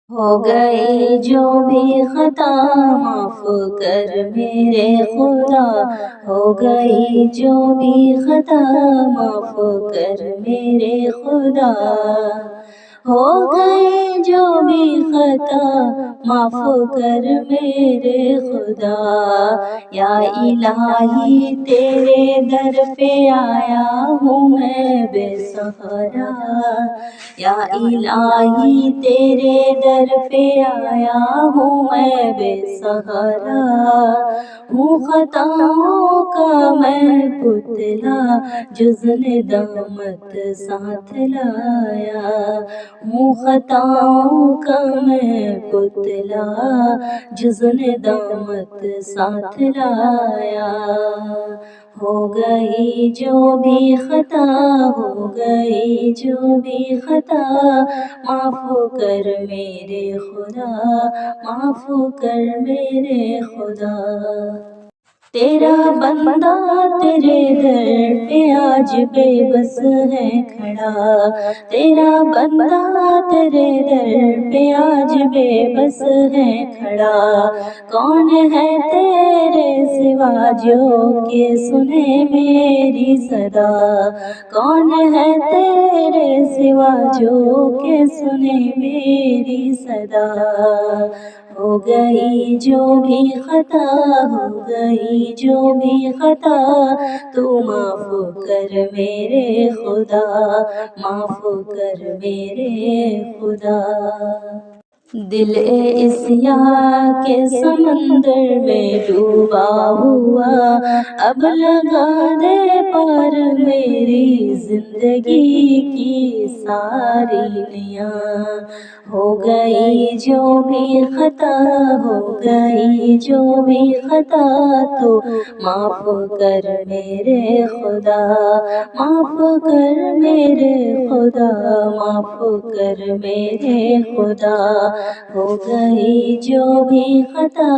ہو گئی جو بھی خطا معاف کر میرے خدا، ہو گئی جو بھی خطا معاف کر میرے خدا، ہو گئی جو بھی خطا معاف کر میرے خدا۔ یا الہی تیرے در پہ آیا ہوں میں بے سہارا، یا الہی تیرے در پہ آیا ہوں میں بے سہارا، ہوں خطاؤں کا میں پتلا جز ندامت ساتھ لایا، ہوں خطاؤں کا میں پتلا جز ندامت ساتھ لایا، ہو گئی جو بھی خطا، ہو گئی جو بھی خطا معاف کر میرے خدا، معاف کر میرے خدا۔ تیرا بندہ تیرے در پہ آج بے بس ہے کھڑا، تیرا بندہ تیرے در پہ آج بے بس ہے کھڑا، کون ہے تیرے سوا جو کہ سنے میری صدا، کون ہے تیرے سوا جو کہ سنے میری صدا، ہو گئی جو بھی خطا، ہو گئی جو بھی خطا تو معاف کر میرے خدا، معاف کر میرے خدا۔ دل عصیاں کے سمندر میں ڈوبا ہوا، اب لگا دے پار میری زندگی کی ساری نیا، ہو گئی جو بھی خطا، ہو گئی جو بھی خطا تو معاف کر میرے خدا، معاف کر میرے خدا، معاف کر میرے خدا، ہو گئی جو بھی خطا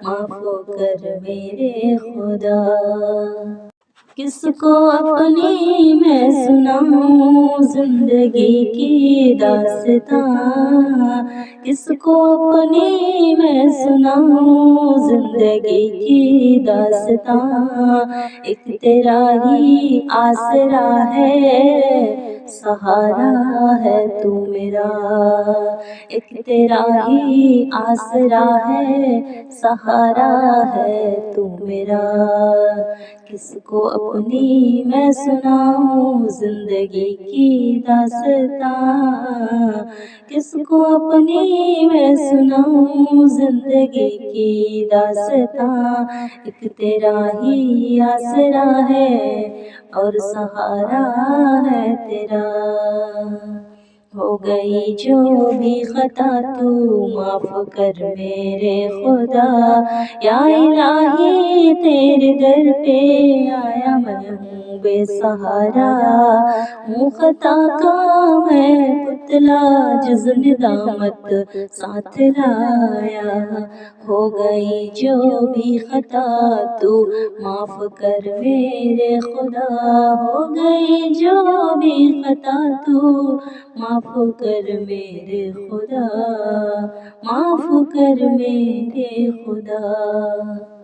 معاف کر میرے خدا۔ کس کو اپنی میں سناؤں زندگی کی داستاں، کس کو اپنی میں سناؤں زندگی کی داستاں، ایک تیرا ہی آسرا ہے سہارا ہے تو میرا، ایک تیرا ہی آسرا ہے سہارا ہے تو میرا، کس کو اپنی میں سناؤں زندگی کی داستاں، کس کو اپنی میں سناؤں زندگی کی داستاں، ایک تیرا ہی آسرا ہے اور سہارا ہے تیرا، ہو گئی جو بھی خطا تو معاف کر میرے خدا، یا الہی تیرے در پہ آیا میں ہوں بے سہارا، ہوں خطا کا میں پتلا جز ندامت ساتھ لایا، ہو گئی جو بھی خطا تو معاف کر میرے خدا، ہو گئی جو بھی خطا تو معاف کر میرے خدا، معاف کر میرے خدا۔